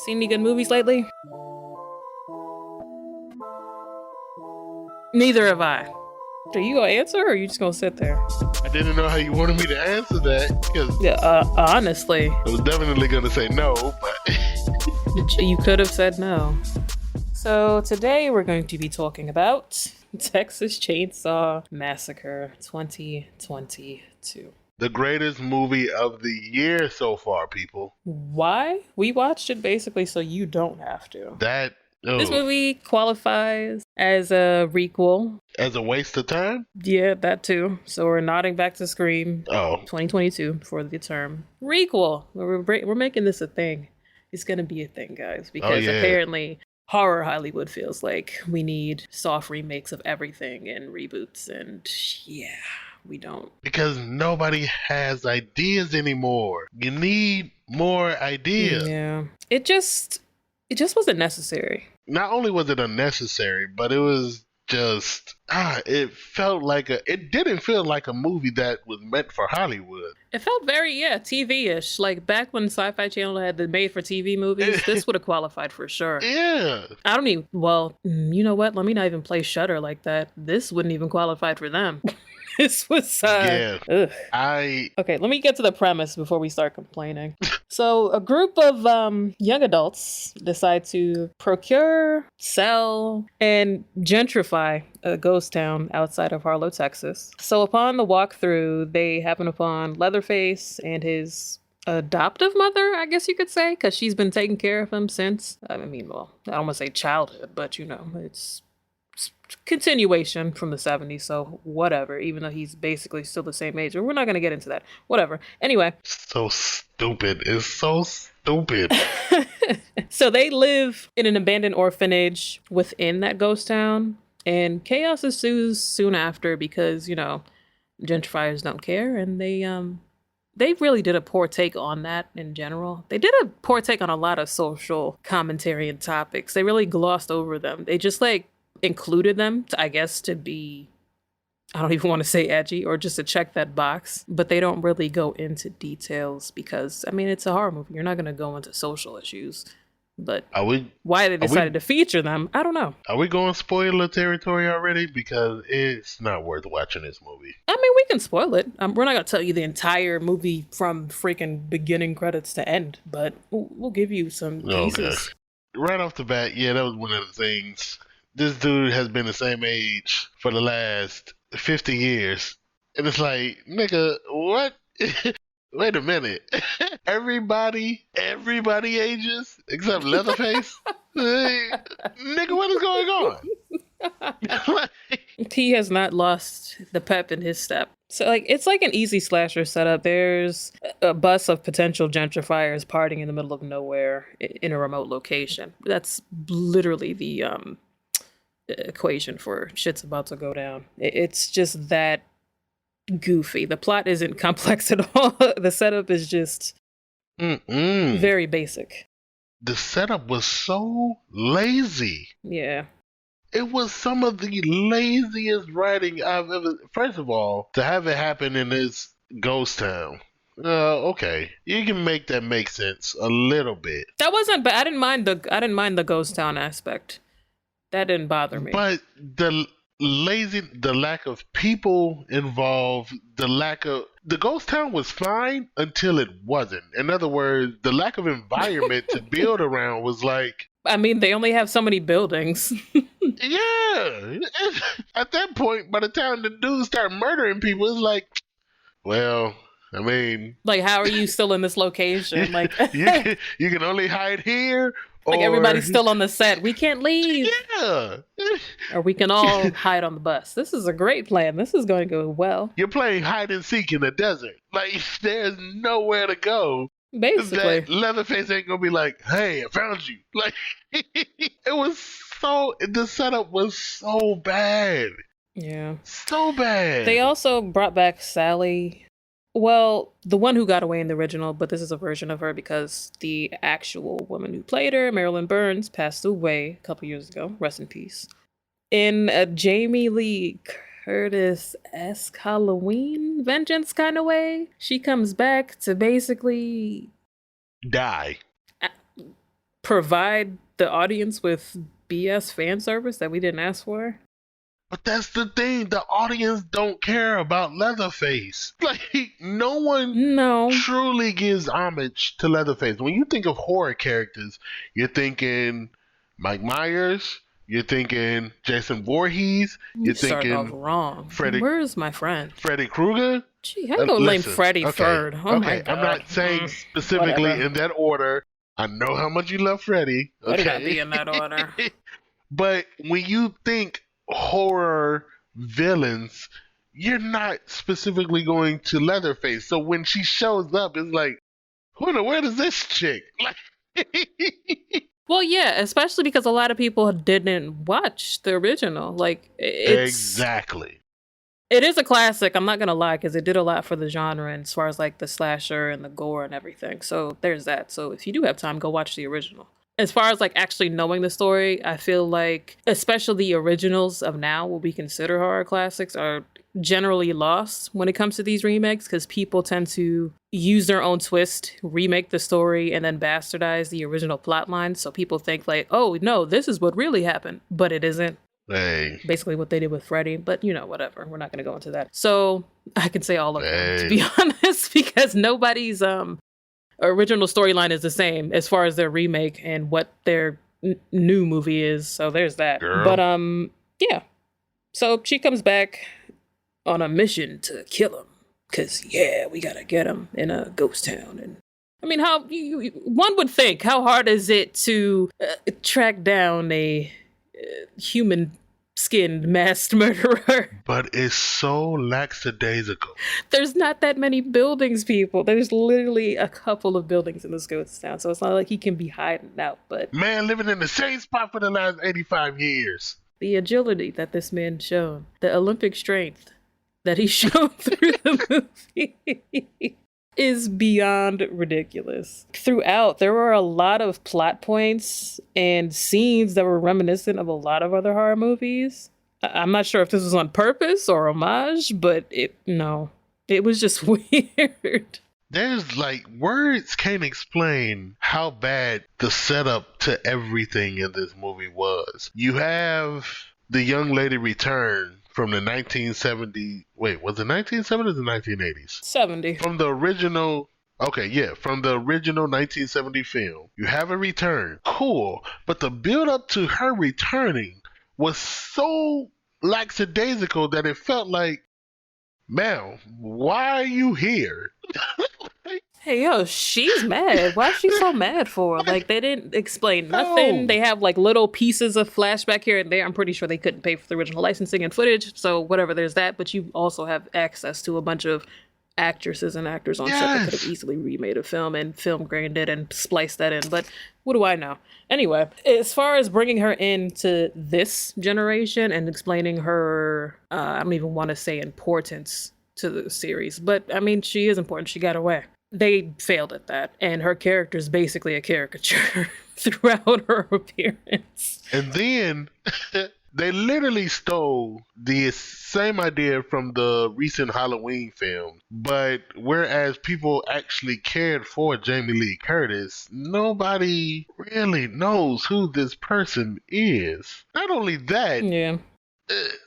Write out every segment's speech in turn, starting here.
Seen any good movies lately? Neither have I. Are you gonna answer or are you just gonna sit there? I didn't know how you wanted me to answer that because Yeah, honestly, I was definitely going to say no, but you could have said no. So today we're going to be talking about Texas Chainsaw Massacre 2022. the greatest movie of the year so far, people. Why? We watched it basically so you don't have to. That, This oh, movie qualifies as a requel. as a waste of time? Yeah, that too. So we're nodding back to Scream Oh, 2022 for the term requel. We're making this a thing. It's gonna be a thing, guys, because yeah. apparently horror Hollywood feels like we need soft remakes of everything and reboots, and yeah, we don't. Because nobody has ideas anymore. You need more ideas. Yeah, it just wasn't necessary. Not only was it unnecessary, but it was just it felt like it didn't feel like a movie that was meant for Hollywood. It felt very, TV-ish. Like back when Sci-Fi Channel had the made-for-TV movies, this would have qualified for sure. Yeah. I don't even, well, you know what? Let me not even play Shudder like that. This wouldn't even qualify for them. This was, Yeah. ugh. Okay, let me get to the premise before we start complaining. So a group of young adults decide to procure, sell, and gentrify a ghost town outside of Harlow, Texas. So upon the walkthrough, they happen upon Leatherface and his adoptive mother, I guess you could say, because she's been taking care of him since, I don't want to say childhood, but it's continuation from the 70s, so whatever, even though he's basically still the same age. We're not going to get into that. Whatever. Anyway. so stupid. It's so stupid. So they live in an abandoned orphanage within that ghost town, and chaos ensues soon after because, gentrifiers don't care, and they really did a poor take on that in general. They did a poor take on a lot of social commentary and topics. They really glossed over them. They just included them, to be, I don't even want to say edgy or just to check that box, but they don't really go into details because, it's a horror movie. You're not going to go into social issues. But why they decided to feature them, I don't know. Are we going spoiler territory already? Because it's not worth watching this movie. We can spoil it. We're not going to tell you the entire movie from freaking beginning credits to end, but we'll give you some pieces. Right off the bat, yeah, that was one of the things. This dude has been the same age for the last 50 years. And it's like, nigga, what? Wait a minute. Everybody ages except Leatherface? Nigga, what is going on? He has not lost the pep in his step. So, it's like an easy slasher setup. There's a bus of potential gentrifiers partying in the middle of nowhere in a remote location. That's literally the equation for shit's about to go down. It's just that goofy. The plot isn't complex at all. The setup is just very basic. The setup was so lazy. Yeah. It was some of the laziest writing I've ever. First of all, to have it happen in this ghost town. Okay, you can make that make sense a little bit. That wasn't, but I didn't mind the ghost town aspect. That didn't bother me. But the lack of people involved, the ghost town was fine until it wasn't. In other words, the lack of environment to build around was like. They only have so many buildings. Yeah. At that point, by the time the dudes start murdering people, it's like, well, how are you still in this location? you can only hide here. Everybody's still on the set. We can't leave. Yeah. Or we can all hide on the bus. This is a great plan. This is going to go well. You're playing hide and seek in the desert. There's nowhere to go. Basically. That Leatherface ain't gonna be like, hey, I found you. The setup was so bad. Yeah. So bad. They also brought back Sally. Well, the one who got away in the original, but this is a version of her because the actual woman who played her, Marilyn Burns, passed away a couple years ago. Rest in peace. In a Jamie Lee Curtis-esque Halloween vengeance kind of way, she comes back to basically die. provide the audience with BS fan service that we didn't ask for. But that's the thing. The audience don't care about Leatherface. Like, no one No. truly gives homage to Leatherface. When you think of horror characters, you're thinking Mike Myers, you're thinking Jason Voorhees, you're Starting off thinking wrong. Freddy Where's my friend? Freddy Krueger. Gee, how you gonna name Listen, Freddy okay, third? Oh my okay. god. I'm not saying specifically Whatever. in that order. I know how much you love Freddy. Why did I be Okay. in that order? But when you think horror villains, you're not specifically going to Leatherface. So when she shows up, it's like, who in the world is this chick? Like, Well, yeah, especially because a lot of people didn't watch the original. Like, exactly. it is a classic. I'm not gonna lie, because it did a lot for the genre, and as far as like the slasher and the gore and everything. So there's that. So if you do have time, go watch the original. As far as like actually knowing the story, I feel like especially the originals of now, what we consider horror classics, are generally lost when it comes to these remakes, because people tend to use their own twist, remake the story, and then bastardize the original plot line. So people think like, oh no, this is what really happened, but it isn't. Hey. Basically what they did with Freddy, but you know, whatever. We're not going to go into that. So I can say all of them, to be honest, because nobody's original storyline is the same as far as their remake and what their new movie is. So there's that. Girl. But yeah. So she comes back on a mission to kill him, because yeah, we gotta get him in a ghost town. And I mean, how one would think, how hard is it to track down a human-skinned masked murderer? But it's so lackadaisical. There's not that many buildings, people. There's literally a couple of buildings in this ghost town, so it's not like he can be hiding out. But man living in the same spot for the last 85 years. The agility that this man shown, the Olympic strength that he showed through the movie is beyond ridiculous. Throughout, there were a lot of plot points and scenes that were reminiscent of a lot of other horror movies. I'm not sure if this was on purpose or homage, but it was just weird. There's like, words can't explain how bad the setup to everything in this movie was. You have the young lady return from the 1970, wait, was it 1970s or 1980s? 70. From the original, okay, yeah, from the original 1970 film. You have a return. Cool. But the build up to her returning was so lackadaisical that it felt like, ma'am, why are you here? Hey, yo, she's mad. Why is she so mad for? Like, they didn't explain nothing. No. They have, like, little pieces of flashback here and there. I'm pretty sure they couldn't pay for the original licensing and footage, so whatever, there's that. But you also have access to a bunch of actresses and actors on set that could have easily remade a film and film grained it and spliced that in. But what do I know? Anyway, as far as bringing her into this generation and explaining her, I don't even want to say importance to the series, but I mean, she is important. She got away. They failed at that, and her character is basically a caricature throughout her appearance. And then they literally stole the same idea from the recent Halloween film, but whereas people actually cared for Jamie Lee Curtis, nobody really knows who this person is. Not only that, Yeah.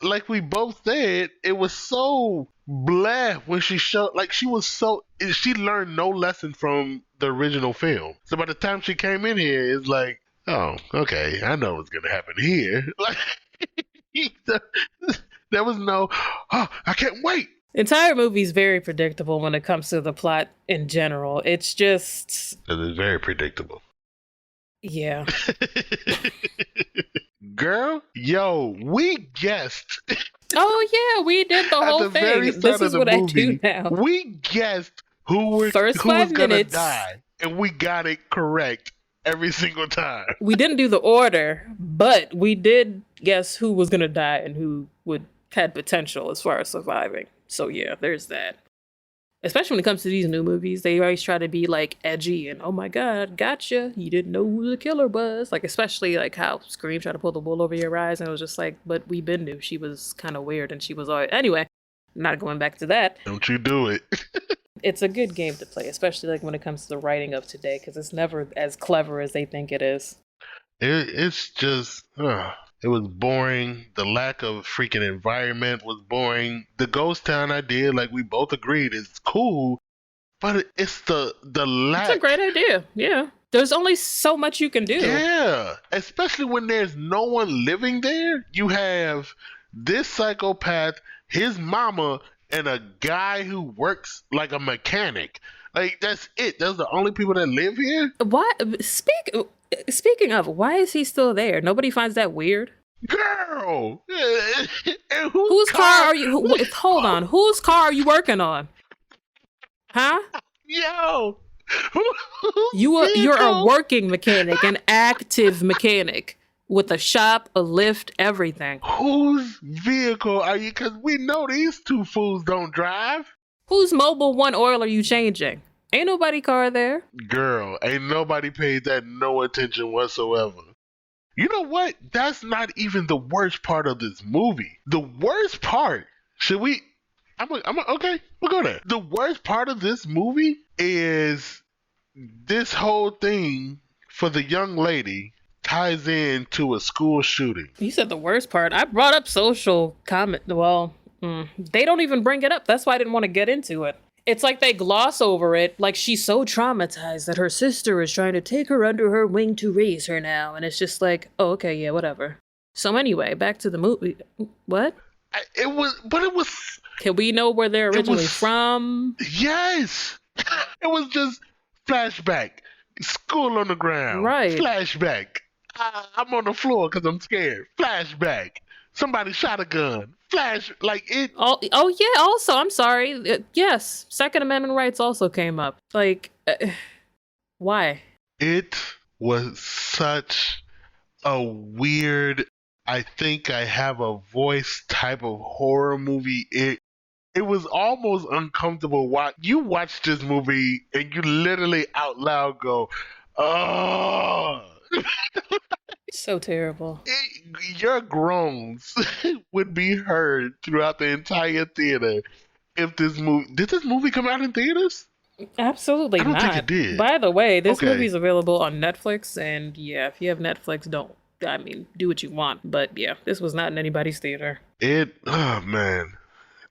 like we both said, it was so blah when she showed, like she learned no lesson from the original film. So by the time she came in here, it's like, oh, okay, I know what's gonna happen here. Like, there was no, oh, I can't wait. Entire movie is very predictable when it comes to the plot in general. It's just, It is very predictable. yeah. Girl, yo, we guessed. Oh yeah, we did the At whole the very thing. start This of is the what I movie, do now. We guessed who was First gonna 5 minutes. die, and we got it correct every single time. We didn't do the order, but we did guess who was gonna die and who had potential as far as surviving. So yeah, there's that. Especially when it comes to these new movies, they always try to be like edgy and, oh my god, gotcha, you didn't know who the killer was. Like, especially like how Scream tried to pull the wool over your eyes, and it was just like, but we been knew she was kind of weird and she was always, anyway, not going back to that. Don't you do it. It's a good game to play, especially like when it comes to the writing of today, because it's never as clever as they think it is. It's just, it was boring. The lack of freaking environment was boring. The ghost town idea, like we both agreed, is cool, but it's the It's a great lack. idea. Yeah. There's only so much you can do. Yeah, especially when there's no one living there. You have this psychopath, his mama, and a guy who works like a mechanic. Like that's it. Those are the only people that live here. Why speaking of, why is he still there? Nobody finds that weird. Girl, and whose Whose car car? are you hold on. Whose car are you working on? Huh? Yo, whose You're a vehicle? working mechanic, an active mechanic with a shop, a lift, everything. Whose vehicle are you? Because we know these two fools don't drive. Whose mobile one oil are you changing? Ain't nobody car there. Girl, ain't nobody paid that no attention whatsoever. You know what? That's not even the worst part of this movie. The worst part, should we? Okay, we'll go there. The worst part of this movie is this whole thing for the young lady ties into a school shooting. You said the worst part. I brought up social comment. Well, they don't even bring it up. That's why I didn't want to get into it. It's like they gloss over it, like she's so traumatized that her sister is trying to take her under her wing to raise her now. And it's just like, oh, okay, yeah, whatever. So anyway, back to the movie. What? It was, Can we know where they're originally from? yes. It was just flashback. School on the ground. Right. Flashback. I'm on the floor because I'm scared. Flashback. Somebody shot a gun. Like it. Oh yeah. Also, I'm sorry. Yes, Second Amendment rights also came up. Like, why? It was such a weird. I think I have a voice type of horror movie. It was almost uncomfortable. You watch this movie and you literally out loud go, "Oh." So terrible. Your groans would be heard throughout the entire theater if this movie. Did this movie come out in theaters? Absolutely I don't think not. it did. By the way, this Okay. movie's available on Netflix, and yeah, if you have Netflix, don't. I mean, do what you want, but yeah, this was not in anybody's theater. Oh man,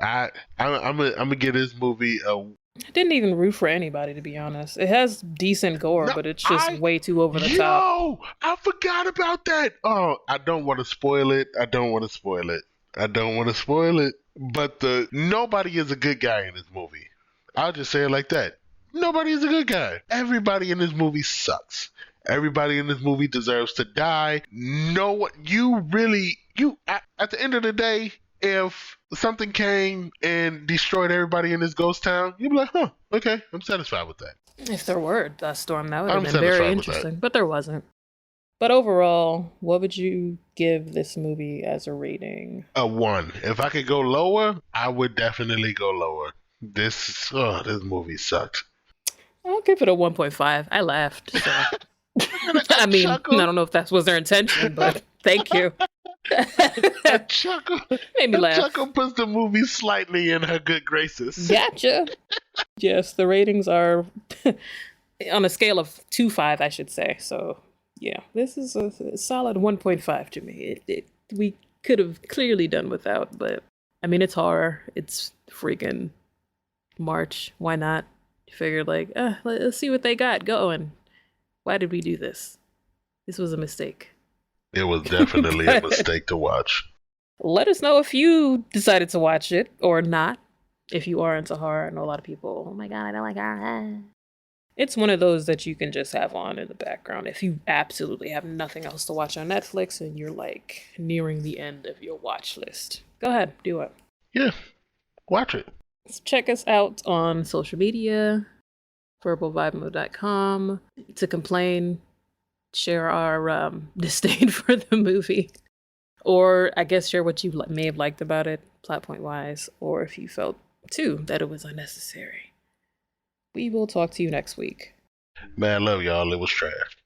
I'm gonna give this movie a. I didn't even root for anybody, to be honest. It has decent gore, No, but it's just way too over the top. Yo, I forgot about that. Oh, I don't want to spoil it. I don't want to spoil it. But nobody is a good guy in this movie. I'll just say it like that. Nobody is a good guy. Everybody in this movie sucks. Everybody in this movie deserves to die. No one, at the end of the day, if something came and destroyed everybody in this ghost town, you'd be like, huh, okay, I'm satisfied with that. If there were a storm, that would have I'm been satisfied very with interesting, but there wasn't. But overall, what would you give this movie as a rating? A 1. If I could go lower, I would definitely go lower. This movie sucked. I'll give it a 1.5. I laughed. So. I mean, chuckle. I don't know if that was their intention, but thank you. A chuckle. Made me A laugh. chuckle puts the movie slightly in her good graces. Gotcha. Yes, the ratings are on a scale of 2.5, I should say. So, yeah, this is a solid 1.5 to me. We could have clearly done without, but I mean, it's horror. It's freaking March. Why not? Figured like, let's see what they got going. Why did we do this? This was a mistake. It was definitely a mistake to watch. Let us know if you decided to watch it or not. If you are into horror, I know a lot of people, oh my god, I don't like horror. It's one of those that you can just have on in the background if you absolutely have nothing else to watch on Netflix and you're like nearing the end of your watch list. Go ahead, do it. Yeah, watch it. Check us out on social media, verbalvibemo.com, to complain, share our disdain for the movie, or I guess share what you may have liked about it, plot point wise, or if you felt too that it was unnecessary. We will talk to you next week. Man, I love y'all. It was trash.